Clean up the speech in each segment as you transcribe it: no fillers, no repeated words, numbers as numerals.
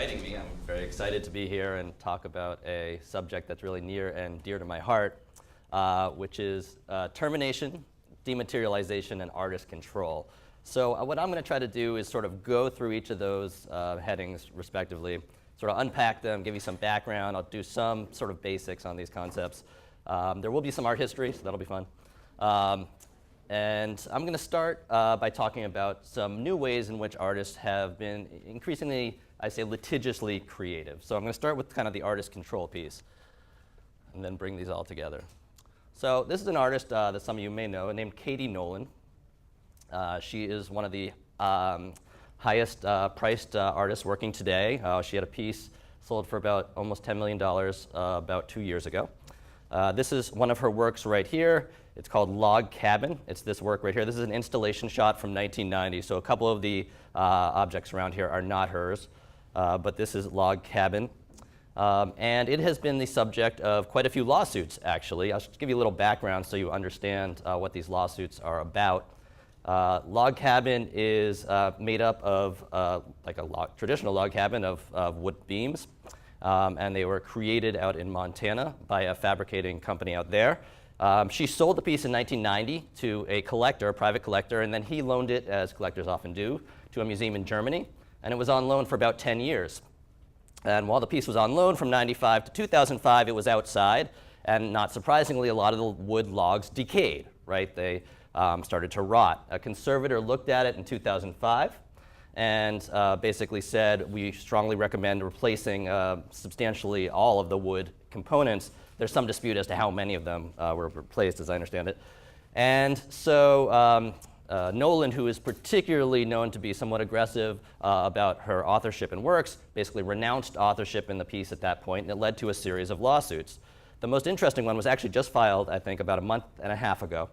inviting me. I'm very excited to be here and talk about a subject that's really near and dear to my heart, which is termination, dematerialization, and artist control. So what I'm going to try to do is sort of go through each of those headings respectively, sort of unpack them, give you some background. I'll do some sort of basics on these concepts. There will be some art history, so that'll be fun. And I'm going to start by talking about some new ways in which artists have been increasingly, I say, litigiously creative. So I'm going to start with kind of the artist control piece and then bring these all together. So this is an artist that some of you may know named Katie Nolan. She is one of the highest priced artists working today. She had a piece sold for about almost $10 million about 2 years ago. This is one of her works right here. It's called Log Cabin. It's this work right here. This is an installation shot from 1990, so a couple of the objects around here are not hers, but this is Log Cabin. And it has been the subject of quite a few lawsuits, actually. I'll just give you a little background so you understand what these lawsuits are about. Log Cabin is made up of like a traditional log cabin of wood beams, and they were created out in Montana by a fabricating company out there. She sold the piece in 1990 to a collector, a private collector, and then he loaned it, as collectors often do, to a museum in Germany, and it was on loan for about 10 years. And while the piece was on loan from 95 to 2005, it was outside, and not surprisingly, a lot of the wood logs decayed, right? They started to rot. A conservator looked at it in 2005 and basically said, we strongly recommend replacing substantially all of the wood components. There's some dispute as to how many of them were replaced, as I understand it. And so Nolan, who is particularly known to be somewhat aggressive about her authorship and works, basically renounced authorship in the piece at that point, and it led to a series of lawsuits. The most interesting one was actually just filed, I think, about a month and a half ago.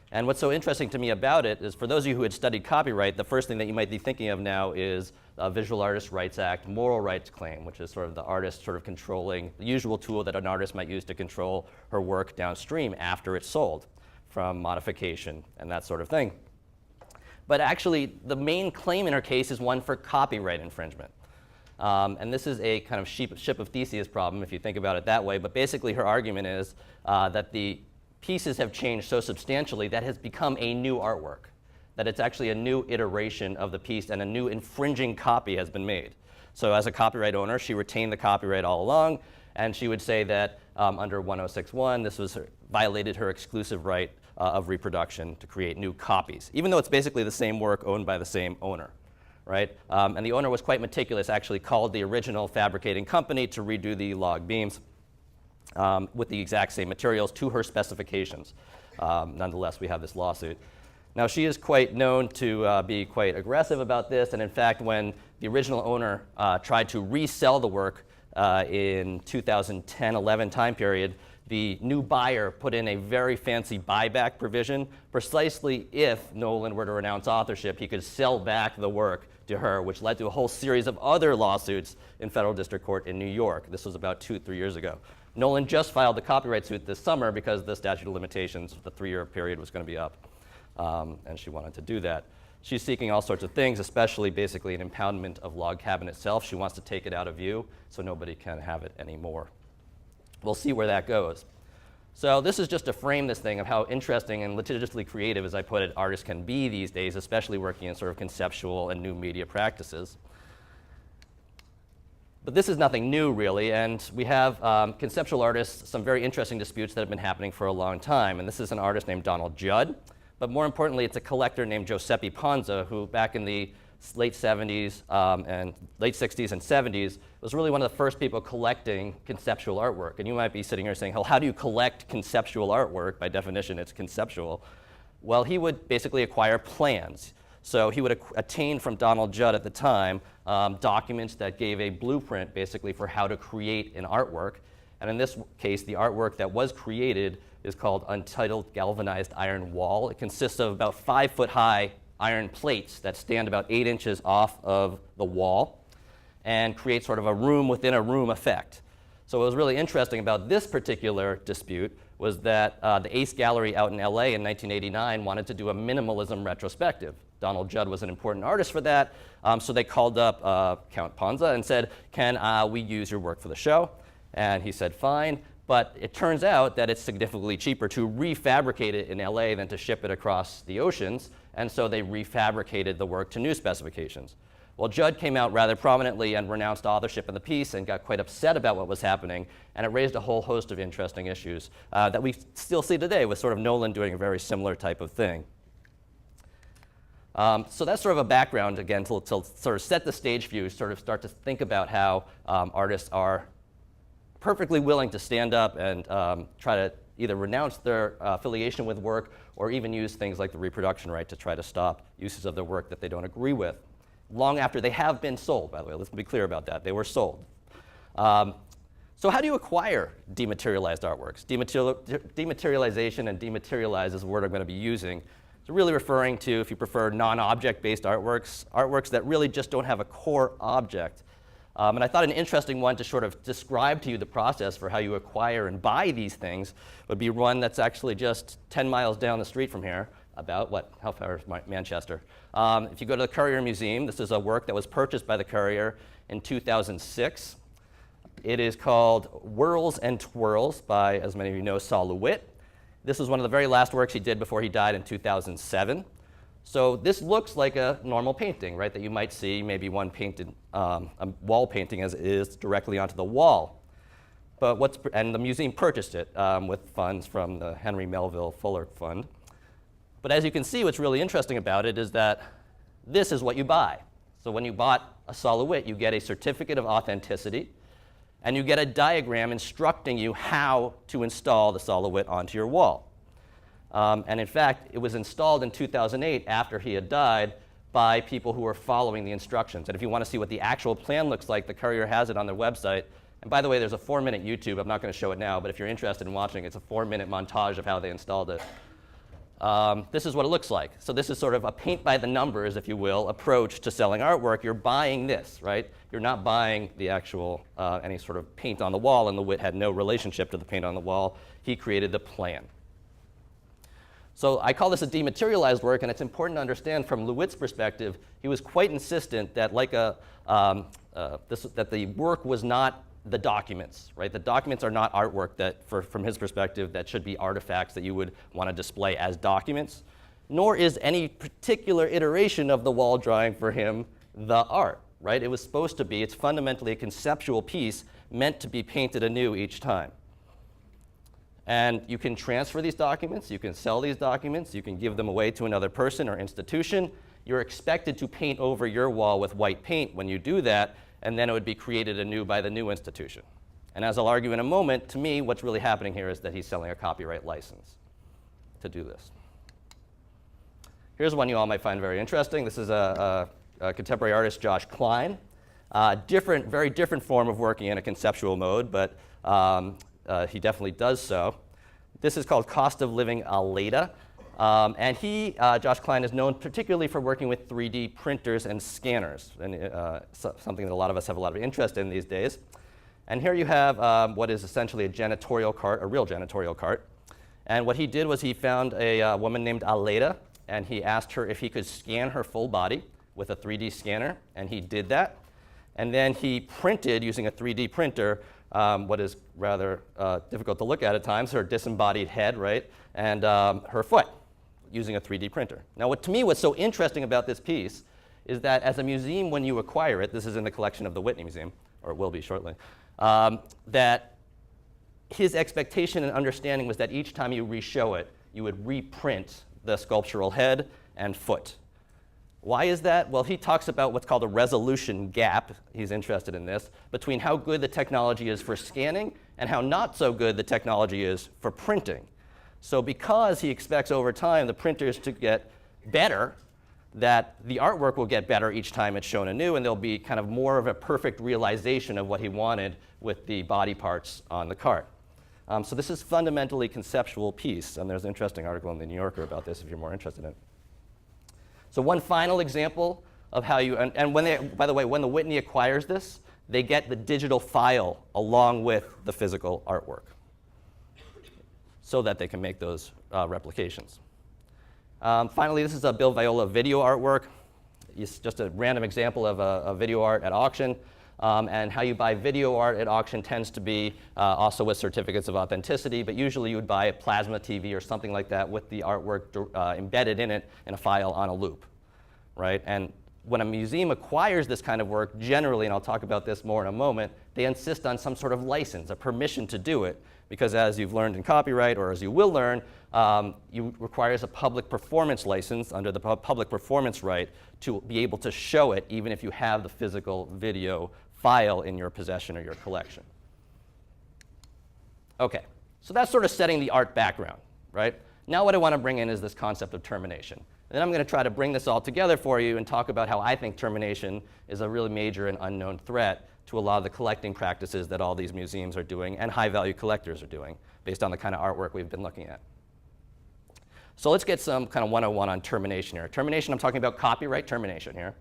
And what's so interesting to me about it is, for those of you who had studied copyright, the first thing that you might be thinking of now is a Visual Artists' Rights Act moral rights claim, which is sort of the artist sort of controlling, the usual tool that an artist might use to control her work downstream after it's sold, from modification and that sort of thing. But actually, the main claim in her case is one for copyright infringement. And this is a kind of ship of Theseus problem, if you think about it that way. But basically, her argument is that the pieces have changed so substantially that has become a new artwork, that it's actually a new iteration of the piece and a new infringing copy has been made. So as a copyright owner, she retained the copyright all along, and she would say that under 1061, this was violated her exclusive right of reproduction to create new copies, even though it's basically the same work owned by the same owner, right? And the owner was quite meticulous, actually called the original fabricating company to redo the log beams with the exact same materials to her specifications. Nonetheless, we have this lawsuit. Now, she is quite known to be quite aggressive about this, and in fact, when the original owner tried to resell the work in 2010-11 time period, the new buyer put in a very fancy buyback provision. Precisely if Nolan were to renounce authorship, he could sell back the work to her, which led to a whole series of other lawsuits in federal district court in New York. This was about 2-3 years ago. Nolan just filed the copyright suit this summer because the statute of limitations, the 3-year period, was going to be up, and she wanted to do that. She's seeking all sorts of things, especially basically an impoundment of Log Cabin itself. She wants to take it out of view so nobody can have it anymore. We'll see where that goes. So this is just to frame this thing of how interesting and litigiously creative, as I put it, artists can be these days, especially working in sort of conceptual and new media practices. But this is nothing new, really, and we have conceptual artists, some very interesting disputes that have been happening for a long time. And this is an artist named Donald Judd, but more importantly, it's a collector named Giuseppe Ponza, who back in the late 70s and late 60s and 70s was really one of the first people collecting conceptual artwork. And you might be sitting here saying, well, how do you collect conceptual artwork? By definition, it's conceptual. Well, he would basically acquire plans. So he would attain from Donald Judd at the time documents that gave a blueprint basically for how to create an artwork. And in this case, the artwork that was created is called Untitled Galvanized Iron Wall. It consists of about 5-foot-high iron plates that stand about 8 inches off of the wall and create sort of a room within a room effect. So what was really interesting about this particular dispute was that the Ace Gallery out in LA in 1989 wanted to do a minimalism retrospective. Donald Judd was an important artist for that. So they called up Count Ponza and said, can we use your work for the show? And he said, fine. But it turns out that it's significantly cheaper to refabricate it in LA than to ship it across the oceans. And so they refabricated the work to new specifications. Well, Judd came out rather prominently and renounced authorship in the piece and got quite upset about what was happening. And it raised a whole host of interesting issues that we still see today, with sort of Nolan doing a very similar type of thing. So that's sort of a background, again, to sort of set the stage for you, sort of start to think about how artists are perfectly willing to stand up and try to either renounce their affiliation with work or even use things like the reproduction right to try to stop uses of their work that they don't agree with, long after they have been sold, by the way. Let's be clear about that. They were sold. So how do you acquire dematerialized artworks? Dematerialization and dematerialize is a word I'm going to be using. It's really referring to, if you prefer, non-object-based artworks, artworks that really just don't have a core object. And I thought an interesting one to sort of describe to you the process for how you acquire and buy these things would be one that's actually just 10 miles down the street from here, about what, how far is Manchester? If you go to the Currier Museum, this is a work that was purchased by the Currier in 2006. It is called Whirls and Twirls by, as many of you know, Sala Witte. This was one of the very last works he did before he died in 2007. So this looks like a normal painting, right, that you might see, maybe one painted, a wall painting as it is, directly onto the wall. But and the museum purchased it with funds from the Henry Melville Fuller Fund. But as you can see, what's really interesting about it is that this is what you buy. So when you bought a Sala Witte, you get a certificate of authenticity, and you get a diagram instructing you how to install the Sala Witte onto your wall. And in fact, it was installed in 2008 after he had died by people who were following the instructions. And if you want to see what the actual plan looks like, the Currier has it on their website. And by the way, there's a 4-minute YouTube. I'm not going to show it now, but if you're interested in watching, it's a 4-minute montage of how they installed it. This is what it looks like. So this is sort of a paint by the numbers, if you will, approach to selling artwork. You're buying this, right? You're not buying the actual, any sort of paint on the wall, and the Witte had no relationship to the paint on the wall. He created the plan. So I call this a dematerialized work, and it's important to understand from Witte's perspective, he was quite insistent that that the work was not the documents, right? The documents are not artwork that, from his perspective, that should be artifacts that you would want to display as documents, nor is any particular iteration of the wall drawing for him the art, right? It was supposed to be, it's fundamentally a conceptual piece meant to be painted anew each time. And you can transfer these documents, you can sell these documents, you can give them away to another person or institution. You're expected to paint over your wall with white paint when you do that, and then it would be created anew by the new institution. And as I'll argue in a moment, to me, what's really happening here is that he's selling a copyright license to do this. Here's one you all might find very interesting. This is a contemporary artist, Josh Klein. Very different form of working in a conceptual mode, but he definitely does so. This is called Cost of Living Elita. And Josh Klein, is known particularly for working with 3D printers and scanners, and something that a lot of us have a lot of interest in these days. And here you have what is essentially a janitorial cart, a real janitorial cart. And what he did was he found a woman named Elita, and he asked her if he could scan her full body with a 3D scanner, and he did that. And then he printed, using a 3D printer, what is rather difficult to look at times, her disembodied head, right, and her foot, using a 3D printer. Now, to me, what's so interesting about this piece is that as a museum, when you acquire it, this is in the collection of the Whitney Museum, or it will be shortly, that his expectation and understanding was that each time you re-show it, you would reprint the sculptural head and foot. Why is that? Well, he talks about what's called a resolution gap, he's interested in this, between how good the technology is for scanning and how not so good the technology is for printing. So because he expects over time the printers to get better, that the artwork will get better each time it's shown anew, and there'll be kind of more of a perfect realization of what he wanted with the body parts on the cart. So this is fundamentally conceptual piece, and there's an interesting article in the New Yorker about this if you're more interested in it. So one final example of how you, and when they, by the way, when the Whitney acquires this, they get the digital file along with the physical artwork so that they can make those replications. Finally, this is a Bill Viola video artwork. It's just a random example of a video art at auction. And how you buy video art at auction tends to be also with certificates of authenticity, but usually you would buy a plasma TV or something like that with the artwork embedded in it in a file on a loop, right? And when a museum acquires this kind of work, generally, and I'll talk about this more in a moment, they insist on some sort of license, a permission to do it, because as you've learned in copyright, or as you will learn, you requires a public performance license under the public performance right to be able to show it, even if you have the physical video file in your possession or your collection. Okay, so that's sort of setting the art background, right? Now what I want to bring in is this concept of termination. And then I'm going to try to bring this all together for you and talk about how I think termination is a really major and unknown threat to a lot of the collecting practices that all these museums are doing and high-value collectors are doing based on the kind of artwork we've been looking at. So let's get some kind of 101 on termination here. Termination, I'm talking about copyright termination here.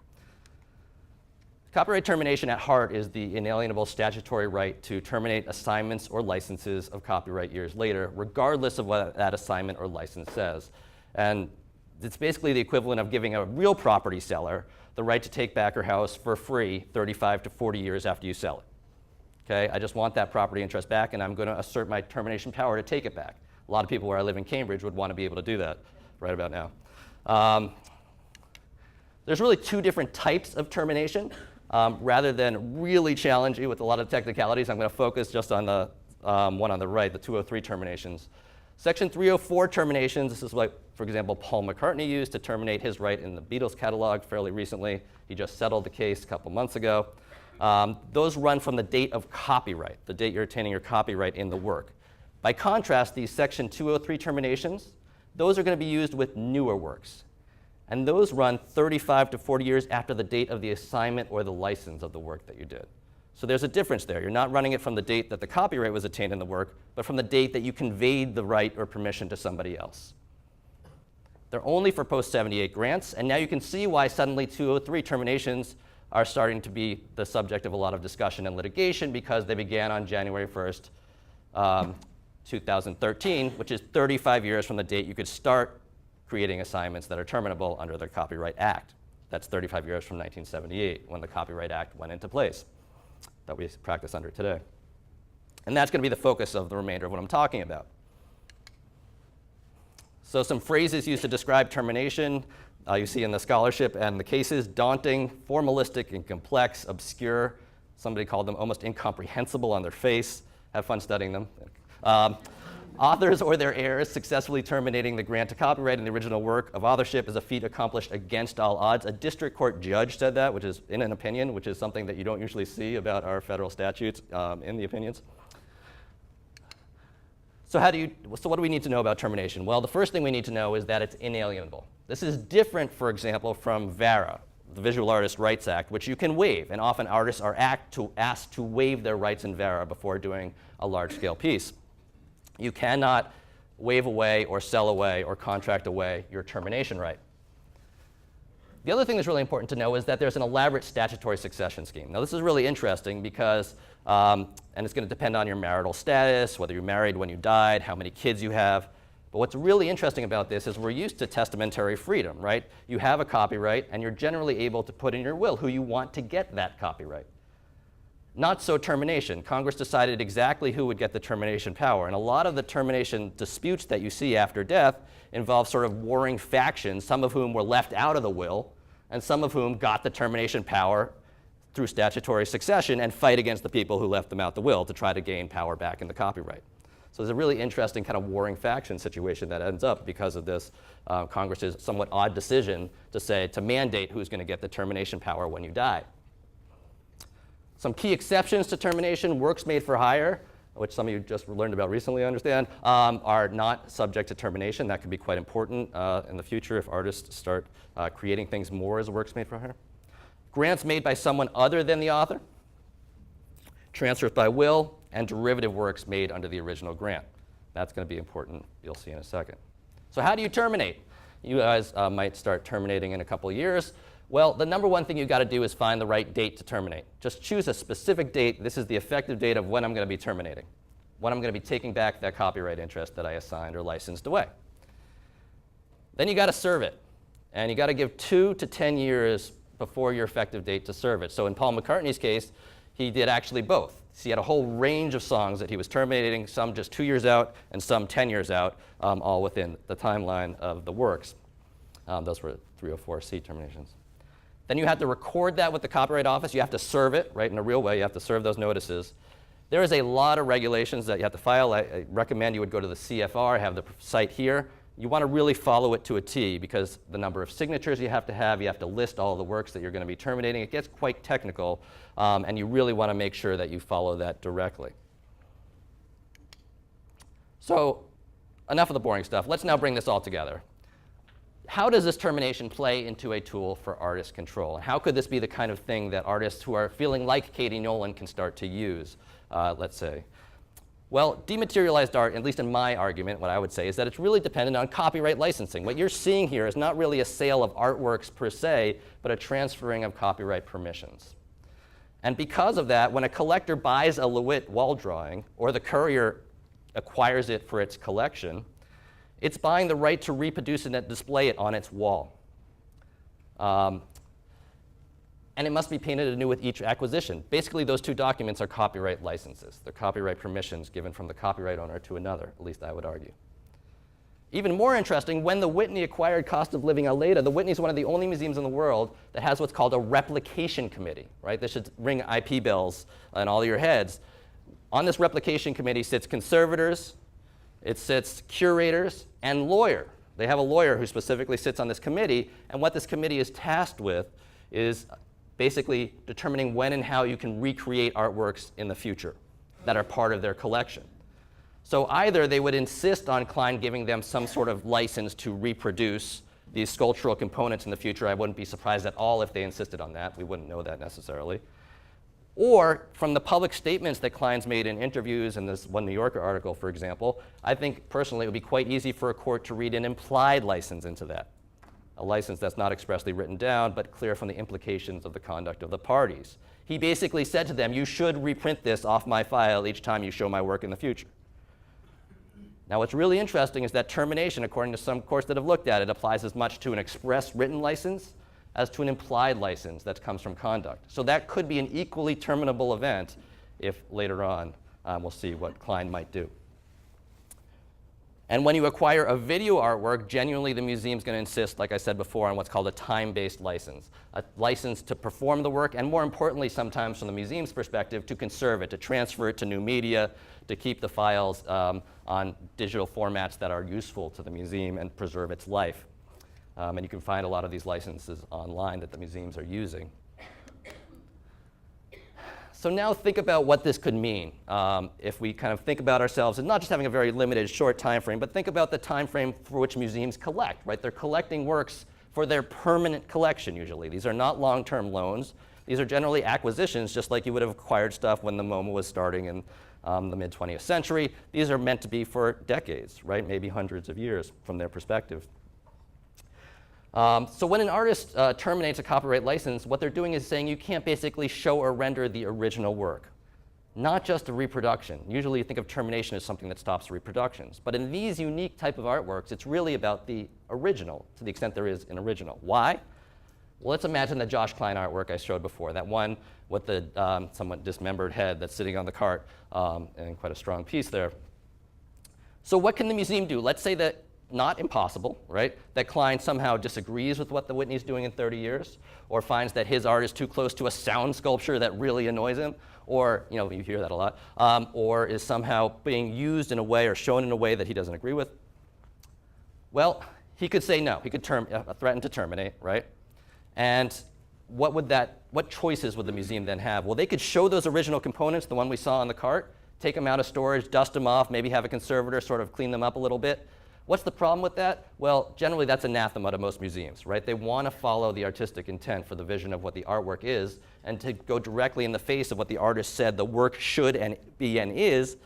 Copyright termination at heart is the inalienable statutory right to terminate assignments or licenses of copyright years later, regardless of what that assignment or license says. And it's basically the equivalent of giving a real property seller the right to take back her house for free 35 to 40 years after you sell it. Okay, I just want that property interest back, and I'm going to assert my termination power to take it back. A lot of people where I live in Cambridge would want to be able to do that right about now. There's really two different types of termination. Rather than really challenging with a lot of technicalities, I'm going to focus just on the one on the right, the 203 terminations. Section 304 terminations, this is what, for example, Paul McCartney used to terminate his right in the Beatles catalog fairly recently. He just settled the case a couple months ago. Those run from the date of copyright, the date you're attaining your copyright in the work. By contrast, these Section 203 terminations, those are going to be used with newer works. And those run 35 to 40 years after the date of the assignment or the license of the work that you did. So there's a difference there. You're not running it from the date that the copyright was attained in the work, but from the date that you conveyed the right or permission to somebody else. They're only for post-78 grants, and now you can see why suddenly 203 terminations are starting to be the subject of a lot of discussion and litigation, because they began on January 1st, 2013, which is 35 years from the date you could start creating assignments that are terminable under the Copyright Act. That's 35 years from 1978, when the Copyright Act went into place, that we practice under today. And that's going to be the focus of the remainder of what I'm talking about. So some phrases used to describe termination, you see in the scholarship and the cases: daunting, formalistic and complex, obscure. Somebody called them almost incomprehensible on their face. Have fun studying them. Authors or their heirs successfully terminating the grant to copyright in the original work of authorship is a feat accomplished against all odds. A district court judge said that, which is in an opinion, which is something that you don't usually see about our federal statutes in the opinions. So what do we need to know about termination? Well, the first thing we need to know is that it's inalienable. This is different, for example, from VARA, the Visual Artists' Rights Act, which you can waive, and often artists are asked to waive their rights in VARA before doing a large-scale piece. You cannot waive away or sell away or contract away your termination right. The other thing that's really important to know is that there's an elaborate statutory succession scheme. Now, this is really interesting because, and it's going to depend on your marital status, whether you're married when you died, how many kids you have. But what's really interesting about this is we're used to testamentary freedom, right? You have a copyright, and you're generally able to put in your will who you want to get that copyright. Not so termination. Congress decided exactly who would get the termination power. And a lot of the termination disputes that you see after death involve sort of warring factions, some of whom were left out of the will, and some of whom got the termination power through statutory succession and fight against the people who left them out the will to try to gain power back in the copyright. So there's a really interesting kind of warring faction situation that ends up because of this Congress's somewhat odd decision to mandate who's going to get the termination power when you die. Some key exceptions to termination: works made for hire, which some of you just learned about recently, I understand, are not subject to termination. That could be quite important in the future if artists start creating things more as works made for hire. Grants made by someone other than the author, transfers by will, and derivative works made under the original grant. That's going to be important, you'll see in a second. So how do you terminate? You guys might start terminating in a couple of years. Well, the number one thing you've got to do is find the right date to terminate. Just choose a specific date. This is the effective date of when I'm going to be terminating, when I'm going to be taking back that copyright interest that I assigned or licensed away. Then you got to serve it. And you got to give 2 to 10 years before your effective date to serve it. So in Paul McCartney's case, he did actually both. So he had a whole range of songs that he was terminating, some just 2 years out and some 10 years out, all within the timeline of the works. Those were 304C terminations. Then you have to record that with the Copyright Office. You have to serve it, right, in a real way. You have to serve those notices. There is a lot of regulations that you have to file. I recommend you would go to the CFR, have the site here. You want to really follow it to a T because the number of signatures you have to list all the works that you're going to be terminating. It gets quite technical, and you really want to make sure that you follow that directly. So enough of the boring stuff. Let's now bring this all together. How does this termination play into a tool for artist control? How could this be the kind of thing that artists who are feeling like Katie Nolan can start to use, let's say? Well, dematerialized art, at least in my argument, what I would say is that it's really dependent on copyright licensing. What you're seeing here is not really a sale of artworks per se, but a transferring of copyright permissions. And because of that, when a collector buys a Sala Witte wall drawing, or the courier acquires it for its collection, it's buying the right to reproduce it and display it on its wall. And it must be painted anew with each acquisition. Basically, those two documents are copyright licenses. They're copyright permissions given from the copyright owner to another, at least I would argue. Even more interesting, when the Whitney acquired Cost of Living Elita, the Whitney is one of the only museums in the world that has what's called a replication committee, right? This should ring IP bells in all your heads. On this replication committee sits conservators, it sits curators, and lawyer. They have a lawyer who specifically sits on this committee, and what this committee is tasked with is basically determining when and how you can recreate artworks in the future that are part of their collection. So either they would insist on Klein giving them some sort of license to reproduce these sculptural components in the future. I wouldn't be surprised at all if they insisted on that. We wouldn't know that necessarily. Or from the public statements that Klein's made in interviews in this one New Yorker article, for example, I think personally it would be quite easy for a court to read an implied license into that. A license that's not expressly written down, but clear from the implications of the conduct of the parties. He basically said to them, you should reprint this off my file each time you show my work in the future. Now what's really interesting is that termination, according to some courts that have looked at it, applies as much to an express written license as to an implied license that comes from conduct. So that could be an equally terminable event if later on we'll see what Klein might do. And when you acquire a video artwork, genuinely the museum's going to insist, like I said before, on what's called a time-based license. A license to perform the work, and more importantly, sometimes from the museum's perspective, to conserve it, to transfer it to new media, to keep the files on digital formats that are useful to the museum and preserve its life. And you can find a lot of these licenses online that the museums are using. So now think about what this could mean if we kind of think about ourselves and not just having a very limited short time frame, but think about the time frame for which museums collect, right? They're collecting works for their permanent collection usually. These are not long-term loans. These are generally acquisitions, just like you would have acquired stuff when the MoMA was starting in the mid-20th century. These are meant to be for decades, right? Maybe hundreds of years from their perspective. So when an artist terminates a copyright license, what they're doing is saying you can't basically show or render the original work, not just a reproduction. Usually you think of termination as something that stops reproductions. But in these unique type of artworks, it's really about the original, to the extent there is an original. Why? Well, let's imagine the Josh Klein artwork I showed before, that one with the somewhat dismembered head that's sitting on the cart, and quite a strong piece there. So what can the museum do? Let's say that not impossible, right? That Klein somehow disagrees with what the Whitney's doing in 30 years, or finds that his art is too close to a sound sculpture that really annoys him, or, you know, you hear that a lot, or is somehow being used in a way or shown in a way that he doesn't agree with. Well, he could say no. He could threaten to terminate, right? And what choices would the museum then have? Well, they could show those original components, the one we saw on the cart, take them out of storage, dust them off, maybe have a conservator sort of clean them up a little bit. What's the problem with that? Well, generally that's anathema to most museums, right? They want to follow the artistic intent for the vision of what the artwork is, and to go directly in the face of what the artist said the work should and be and is,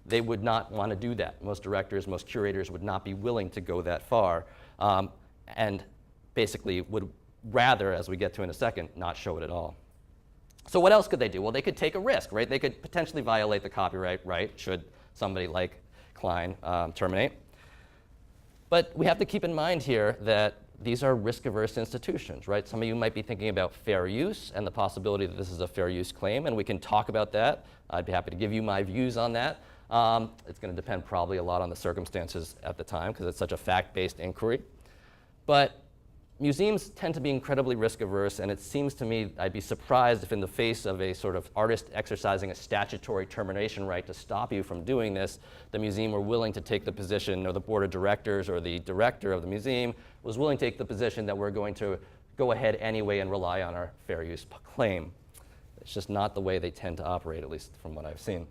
they would not want to do that. Most directors, most curators would not be willing to go that far, and basically would rather, as we get to in a second, not show it at all. So what else could they do? Well, they could take a risk, right? They could potentially violate the copyright right should somebody like Klein terminate. But we have to keep in mind here that these are risk-averse institutions, right? Some of you might be thinking about fair use and the possibility that this is a fair use claim, and we can talk about that. I'd be happy to give you my views on that. It's going to depend probably a lot on the circumstances at the time because it's such a fact-based inquiry. But museums tend to be incredibly risk-averse, and it seems to me I'd be surprised if in the face of a sort of artist exercising a statutory termination right to stop you from doing this, the museum were willing to take the position, or the board of directors or the director of the museum was willing to take the position that we're going to go ahead anyway and rely on our fair use claim. It's just not the way they tend to operate, at least from what I've seen.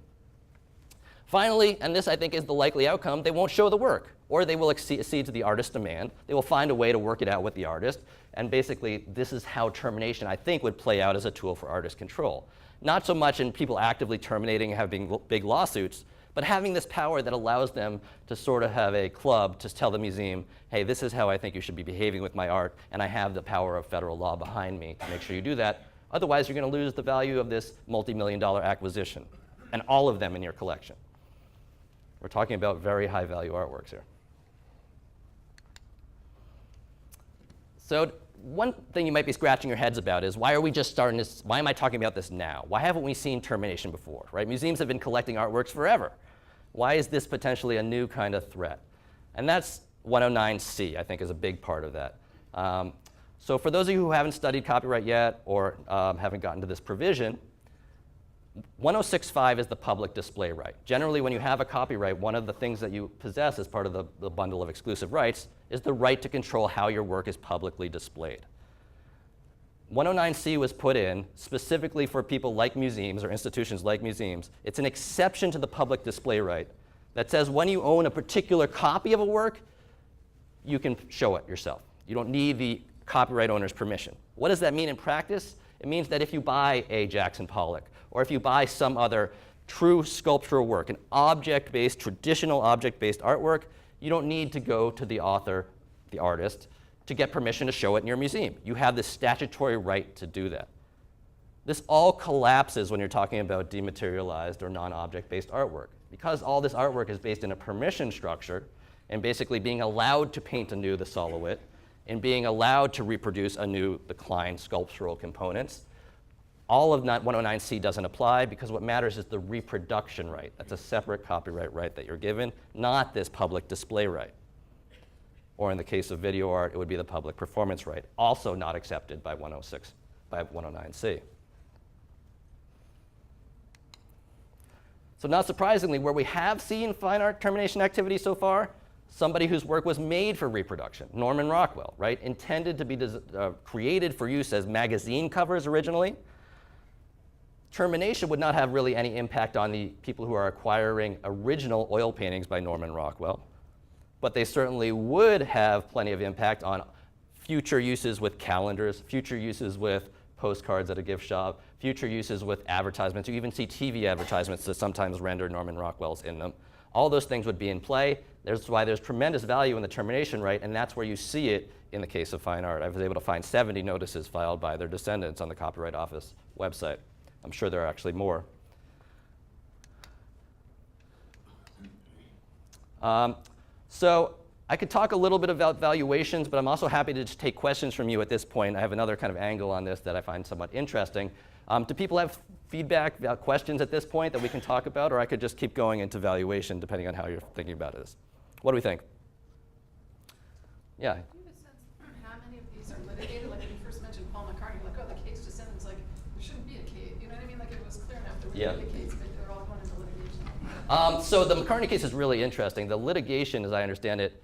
Finally, and this I think is the likely outcome, they won't show the work, or they will accede to the artist's demand. They will find a way to work it out with the artist, and basically this is how termination, I think, would play out as a tool for artist control. Not so much in people actively terminating and having big lawsuits, but having this power that allows them to sort of have a club to tell the museum, hey, this is how I think you should be behaving with my art, and I have the power of federal law behind me to make sure you do that. Otherwise, you're going to lose the value of this multi-million-dollar acquisition, and all of them in your collection. We're talking about very high-value artworks here. So one thing you might be scratching your heads about is why are we just starting this? Why am I talking about this now? Why haven't we seen termination before? Right? Museums have been collecting artworks forever. Why is this potentially a new kind of threat? And that's 109C, I think, is a big part of that. So for those of you who haven't studied copyright yet or haven't gotten to this provision, 1065 is the public display right. Generally, when you have a copyright, one of the things that you possess as part of the bundle of exclusive rights is the right to control how your work is publicly displayed. 109C was put in specifically for people like museums or institutions like museums. It's an exception to the public display right that says when you own a particular copy of a work, you can show it yourself. You don't need the copyright owner's permission. What does that mean in practice? It means that if you buy a Jackson Pollock, or if you buy some other true sculptural work, an object-based, traditional object-based artwork, you don't need to go to the author, the artist, to get permission to show it in your museum. You have the statutory right to do that. This all collapses when you're talking about dematerialized or non-object-based artwork. Because all this artwork is based in a permission structure and basically being allowed to paint anew the Sala Witte and being allowed to reproduce anew the Klein sculptural components, all of 109C doesn't apply because what matters is the reproduction right. That's a separate copyright right that you're given, not this public display right. Or in the case of video art, it would be the public performance right, also not accepted by 109C. So not surprisingly, where we have seen fine art termination activity so far, somebody whose work was made for reproduction, Norman Rockwell, right? Intended to be created for use as magazine covers originally. Termination would not have really any impact on the people who are acquiring original oil paintings by Norman Rockwell, but they certainly would have plenty of impact on future uses with calendars, future uses with postcards at a gift shop, future uses with advertisements. You even see TV advertisements that sometimes render Norman Rockwell's in them. All those things would be in play. That's why there's tremendous value in the termination right, and that's where you see it in the case of fine art. I was able to find 70 notices filed by their descendants on the Copyright Office website. I'm sure there are actually more. So I could talk a little bit about valuations, but I'm also happy to just take questions from you at this point. I have another kind of angle on this that I find somewhat interesting. Do people have feedback, questions at this point that we can talk about, or I could just keep going into valuation depending on how you're thinking about this? What do we think? Yeah. Do you have a sense how many of these are litigated? Like when you first mentioned Paul McCartney, like, oh, the case descendants, like, there shouldn't be a case. You know what I mean? Like it was clear enough there would be a case, but they're all going into litigation. So the McCartney case is really interesting. The litigation, as I understand it,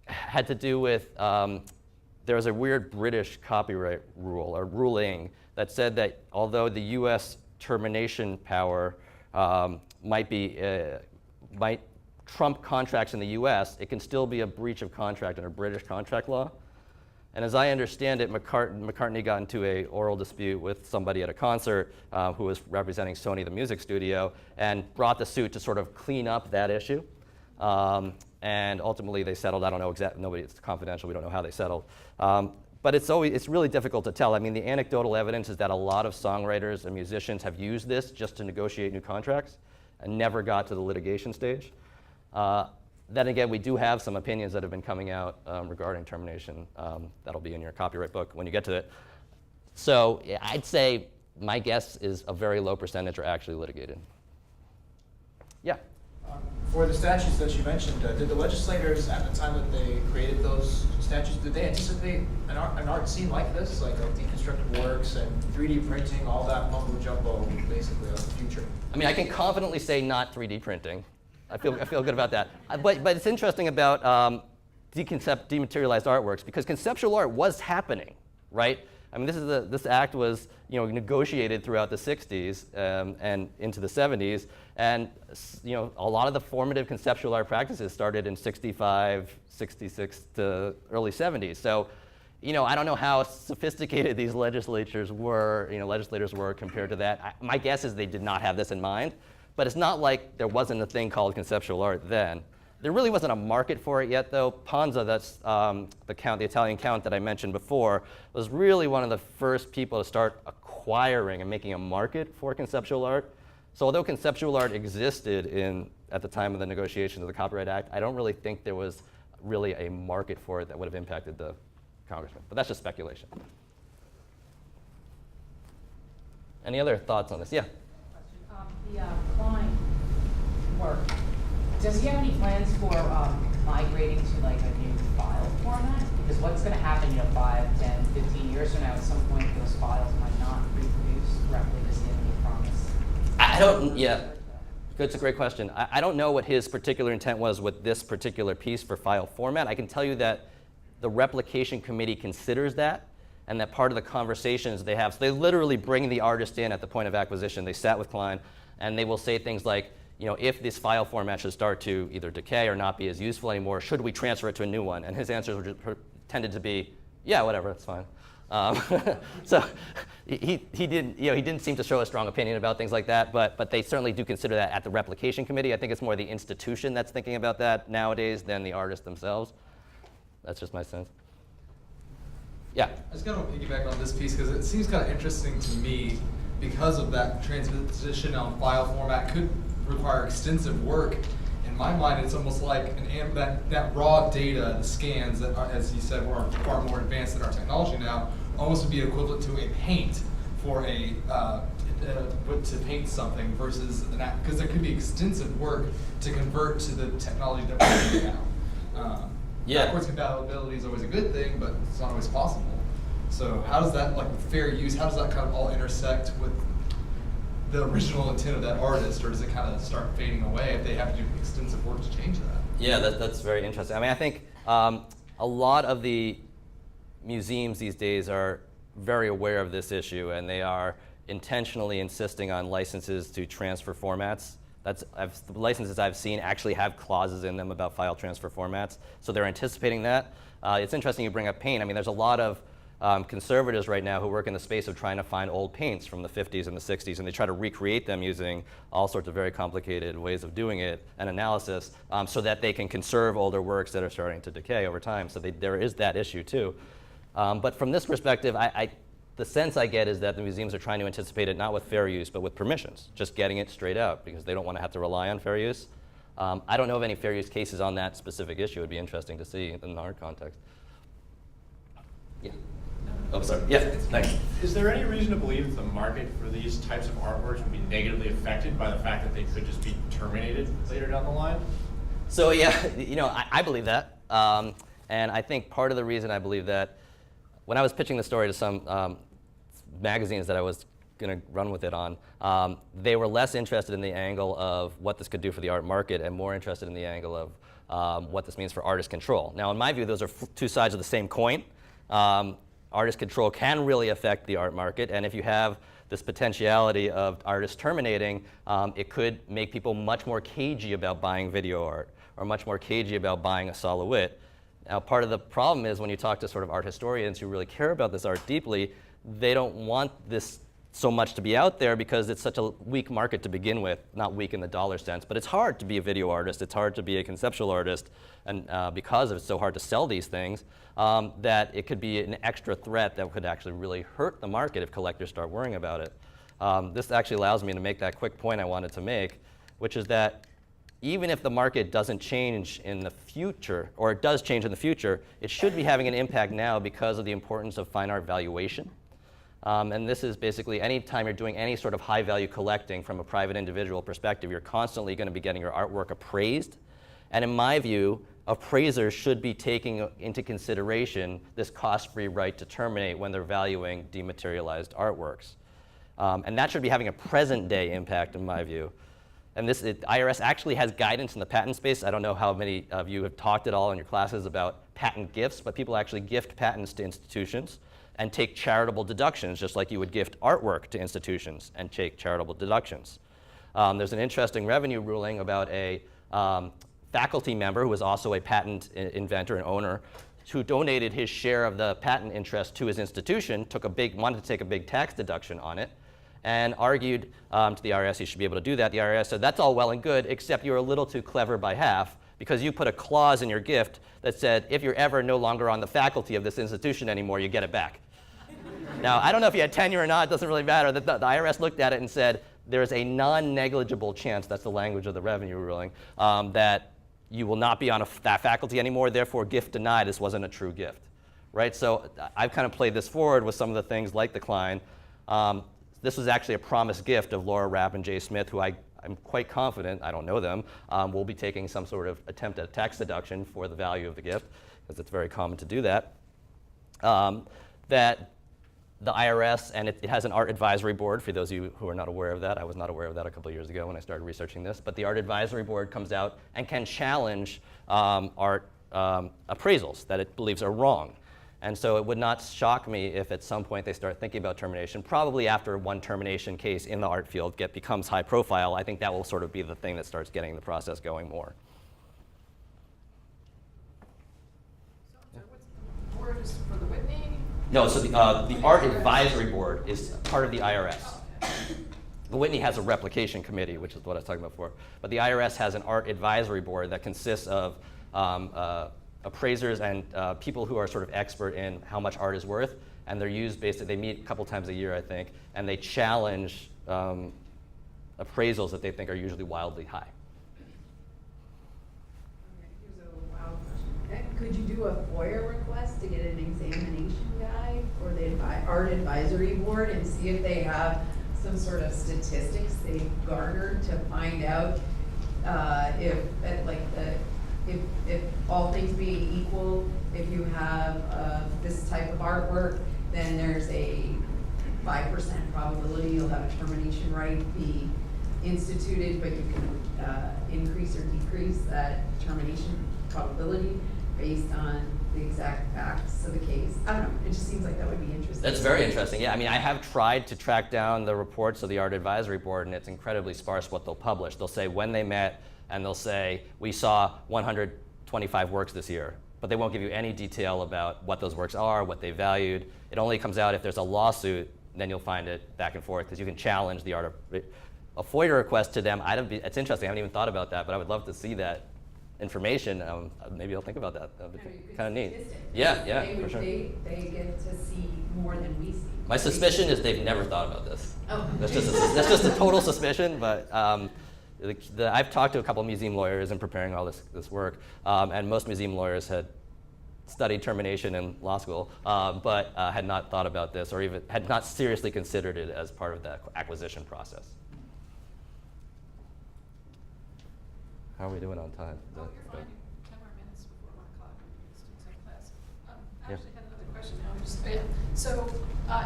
had to do with, there was a weird British copyright rule or ruling that said that although the US termination power might trump contracts in the US, it can still be a breach of contract under British contract law. And as I understand it, McCartney got into an oral dispute with somebody at a concert who was representing Sony, the music studio, and brought the suit to sort of clean up that issue. And ultimately they settled. I don't know exactly, it's confidential, we don't know how they settled. But it's really difficult to tell. I mean, the anecdotal evidence is that a lot of songwriters and musicians have used this just to negotiate new contracts and never got to the litigation stage. Then again, we do have some opinions that have been coming out regarding termination. That'll be in your copyright book when you get to it. So yeah, I'd say my guess is a very low percentage are actually litigated. Yeah? For the statutes that you mentioned, did the legislators at the time that they created those statutes, did they anticipate an art scene like this, like of deconstructed works and 3D printing, all that mumbo jumbo, basically, of the future? I mean, I can confidently say not 3D printing. I feel good about that. But it's interesting about dematerialized artworks because conceptual art was happening, right? I mean, this act was negotiated throughout the 60s and into the 70s, and a lot of the formative conceptual art practices started in 65, 66 to early 70s. So, I don't know how sophisticated these legislators were compared to that. My guess is they did not have this in mind, but it's not like there wasn't a thing called conceptual art then. There really wasn't a market for it yet, though. Panza, that's the Italian count that I mentioned before, was really one of the first people to start acquiring and making a market for conceptual art. So although conceptual art existed at the time of the negotiations of the Copyright Act, I don't really think there was really a market for it that would have impacted the congressman. But that's just speculation. Any other thoughts on this? Yeah? The Klein work. Does he have any plans for migrating to like a new file format? Because what's going to happen, 5, 10, 15 years from now, at some point those files might not reproduce correctly. Does he have any promise? I don't, yeah. It's a great question. I don't know what his particular intent was with this particular piece for file format. I can tell you that the replication committee considers that, and that part of the conversations they have, so they literally bring the artist in at the point of acquisition. They sat with Klein, and they will say things like, if this file format should start to either decay or not be as useful anymore, should we transfer it to a new one? And his answers tended to be, yeah, whatever, that's fine. So he didn't seem to show a strong opinion about things like that, but they certainly do consider that at the replication committee. I think it's more the institution that's thinking about that nowadays than the artists themselves. That's just my sense. Yeah? I just kind of want to piggyback on this piece because it seems kind of interesting to me because of that transposition on file format could require extensive work. In my mind, it's almost like that raw data, the scans that, as you said, are far more advanced than our technology now, almost would be equivalent to a paint for to paint something versus an act, because there could be extensive work to convert to the technology that we're using now. Yeah. Backwards compatibility is always a good thing, but it's not always possible. So how does that, like fair use, how does that kind of all intersect with the original intent of that artist, or does it kind of start fading away if they have to do extensive work to change that? Yeah, that's very interesting. I mean, I think a lot of the museums these days are very aware of this issue, and they are intentionally insisting on licenses to transfer formats. The licenses I've seen actually have clauses in them about file transfer formats, so they're anticipating that. It's interesting you bring up paint. I mean, there's a lot of conservators right now who work in the space of trying to find old paints from the 50s and the 60s, and they try to recreate them using all sorts of very complicated ways of doing it and analysis so that they can conserve older works that are starting to decay over time. So there is that issue too. But from this perspective, the sense I get is that the museums are trying to anticipate it not with fair use, but with permissions, just getting it straight out because they don't want to have to rely on fair use. I don't know of any fair use cases on that specific issue. It would be interesting to see in our context. Yeah. Oh, sorry. Yeah, thanks. Is there any reason to believe that the market for these types of artworks would be negatively affected by the fact that they could just be terminated later down the line? So yeah, I believe that. And I think part of the reason I believe that, when I was pitching the story to some magazines that I was going to run with it on, they were less interested in the angle of what this could do for the art market and more interested in the angle of what this means for artist control. Now, in my view, those are two sides of the same coin. Artist control can really affect the art market, and if you have this potentiality of artists terminating, it could make people much more cagey about buying video art or much more cagey about buying a Sala Witte. Now, part of the problem is when you talk to sort of art historians who really care about this art deeply, they don't want this so much to be out there because it's such a weak market to begin with, not weak in the dollar sense, but it's hard to be a video artist, it's hard to be a conceptual artist, and because it's so hard to sell these things, that it could be an extra threat that could actually really hurt the market if collectors start worrying about it. This actually allows me to make that quick point I wanted to make, which is that even if the market doesn't change in the future, or it does change in the future, it should be having an impact now because of the importance of fine art valuation. And this is basically any time you're doing any sort of high value collecting from a private individual perspective, you're constantly going to be getting your artwork appraised. And in my view, appraisers should be taking into consideration this cost-free right to terminate when they're valuing dematerialized artworks. And that should be having a present day impact in my view. And IRS actually has guidance in the patent space. I don't know how many of you have talked at all in your classes about patent gifts, but people actually gift patents to institutions and take charitable deductions, just like you would gift artwork to institutions and take charitable deductions. There's an interesting revenue ruling about a faculty member who was also a patent inventor and owner who donated his share of the patent interest to his institution, wanted to take a big tax deduction on it, and argued to the IRS he should be able to do that. The IRS said, that's all well and good, except you're a little too clever by half, because you put a clause in your gift that said, if you're ever no longer on the faculty of this institution anymore, you get it back. Now, I don't know if you had tenure or not, it doesn't really matter. The IRS looked at it and said, there's a non-negligible chance, that's the language of the revenue ruling, that you will not be on that faculty anymore, therefore gift denied, this wasn't a true gift, right? So I've kind of played this forward with some of the things like the Klein. This was actually a promised gift of Laura Rapp and Jay Smith, who I'm quite confident, I don't know them, will be taking some sort of attempt at a tax deduction for the value of the gift, because it's very common to do that. That the IRS, and it has an art advisory board, for those of you who are not aware of that. I was not aware of that a couple of years ago when I started researching this, but the art advisory board comes out and can challenge art appraisals that it believes are wrong. And so it would not shock me if at some point they start thinking about termination, probably after one termination case in the art field becomes high profile. I think that will sort of be the thing that starts getting the process going more. So what's the board is for the Whitney? No, so the art advisory board is part of the IRS. The Whitney has a replication committee, which is what I was talking about before. But the IRS has an art advisory board that consists of appraisers and people who are sort of expert in how much art is worth. And they're used basically, they meet a couple times a year, I think, and they challenge appraisals that they think are usually wildly high. Here's a wild question. Could you do a FOIA request to get an examination guide for the art advisory board and see if they have some sort of statistics they've garnered to find out if all things being equal, if you have this type of artwork, then there's a 5% probability you'll have a termination right be instituted, but you can increase or decrease that termination probability based on the exact facts of the case. I don't know, it just seems like that would be interesting. That's very interesting. Yeah, I mean, I have tried to track down the reports of the art advisory board, and it's incredibly sparse what they'll publish. They'll say when they met, and they'll say, we saw 125 works this year, but they won't give you any detail about what those works are, what they valued. It only comes out if there's a lawsuit, then you'll find it back and forth, because you can challenge the art of, a FOIA request to them. It's interesting, I haven't even thought about that, but I would love to see that information. Maybe I'll think about that. That would be kind of neat. Yeah, for sure. They get to see more than we see. My suspicion is they've never thought about this. Oh. That's just a total suspicion, but I've talked to a couple of museum lawyers in preparing all this work, and most museum lawyers had studied termination in law school, but had not thought about this, or even had not seriously considered it as part of the acquisition process. How are we doing on time? Oh, you're fine. 10 more minutes before 1 o'clock. Students have class. I Yeah. actually had another question now. So,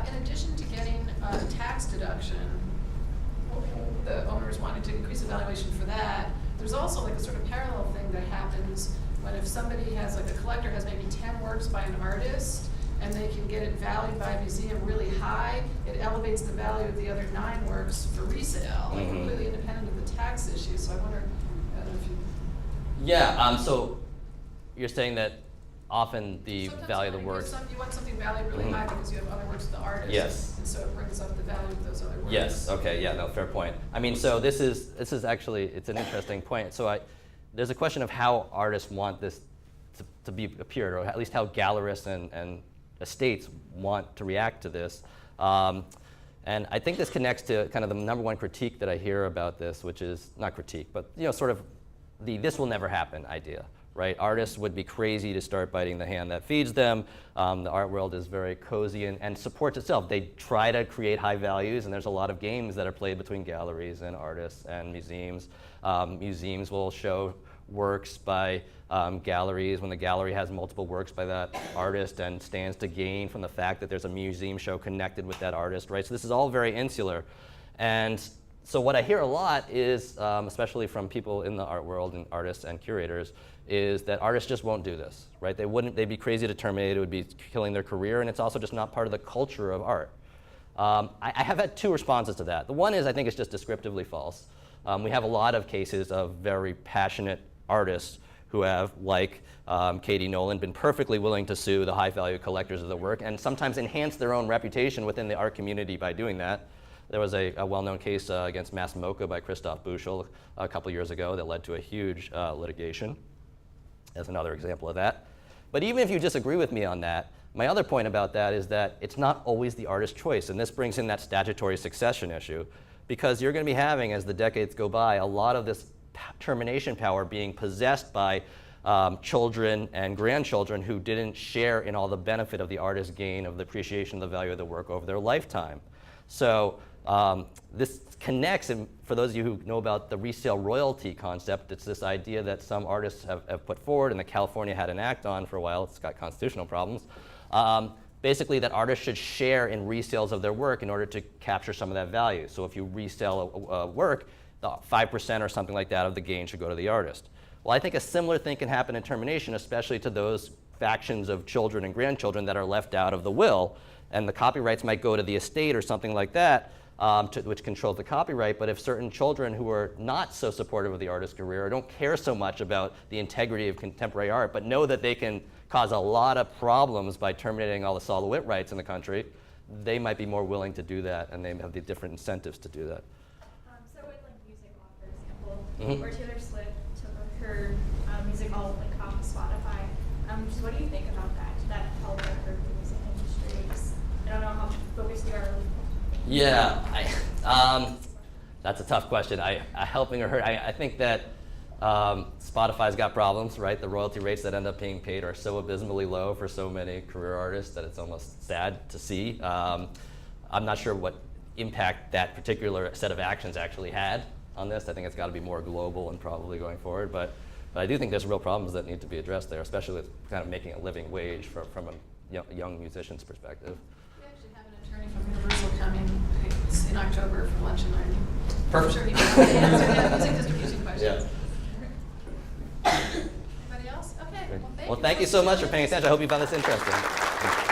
in addition to getting a tax deduction, the owners wanted to increase the valuation for that. There's also like a sort of parallel thing that happens when if somebody has, like a collector has maybe 10 works by an artist, and they can get it valued by a museum really high, it elevates the value of the other 9 works for resale, like completely independent of the tax issue. So I wonder if you... Yeah, so you're saying that often the Sometimes value of the you works. You want something valued really high because you have other works of the artist. Yes. And so it brings up the value of those other works. Yes. Okay. Yeah. No. Fair point. I mean, so this is actually, it's an interesting point. So there's a question of how artists want this to be appeared, or at least how gallerists and estates want to react to this. And I think this connects to kind of the #1 critique that I hear about this, which is not critique, but sort of the "this will never happen" idea, right? Artists would be crazy to start biting the hand that feeds them. The art world is very cozy and supports itself. They try to create high values, and there's a lot of games that are played between galleries and artists and museums. Museums will show works by galleries when the gallery has multiple works by that artist and stands to gain from the fact that there's a museum show connected with that artist, right? So this is all very insular. And so what I hear a lot is, especially from people in the art world and artists and curators, is that artists just won't do this, right? They'd be crazy to terminate, it would be killing their career, and it's also just not part of the culture of art. I have had two responses to that. The one is I think it's just descriptively false. We have a lot of cases of very passionate artists who have, like Katie Nolan, been perfectly willing to sue the high-value collectors of the work and sometimes enhance their own reputation within the art community by doing that. There was a well-known case against Mass Mocha by Christoph Buschel a couple years ago that led to a huge litigation. As another example of that. But even if you disagree with me on that, my other point about that is that it's not always the artist's choice, and this brings in that statutory succession issue, because you're going to be having, as the decades go by, a lot of this termination power being possessed by children and grandchildren who didn't share in all the benefit of the artist's gain of the appreciation of the value of the work over their lifetime. So this connects, and for those of you who know about the resale royalty concept, it's this idea that some artists have put forward and that California had an act on for a while. It's got constitutional problems. Basically, that artists should share in resales of their work in order to capture some of that value. So if you resell a work, 5% or something like that of the gain should go to the artist. Well, I think a similar thing can happen in termination, especially to those factions of children and grandchildren that are left out of the will, and the copyrights might go to the estate or something like that, which controls the copyright. But if certain children who are not so supportive of the artist's career or don't care so much about the integrity of contemporary art, but know that they can cause a lot of problems by terminating all the Sala Witte rights in the country, they might be more willing to do that, and they have the different incentives to do that. So with like music law, for example, where Taylor Swift took her music all like off Spotify, just what do you think about that? Did that help or hurt the music industry? I don't know how focused you are. Yeah, that's a tough question. Helping or hurt? I think that Spotify's got problems, right? The royalty rates that end up being paid are so abysmally low for so many career artists that it's almost sad to see. I'm not sure what impact that particular set of actions actually had on this. I think it's got to be more global and probably going forward. But I do think there's real problems that need to be addressed there, especially with kind of making a living wage from a young musician's perspective. We actually have an attorney from Universal coming in October for lunch and learning. Perfect. I'm sure he can answer music distribution questions. Yeah. Anybody else? Okay. Well, thank you so much for paying attention. I hope you found this interesting.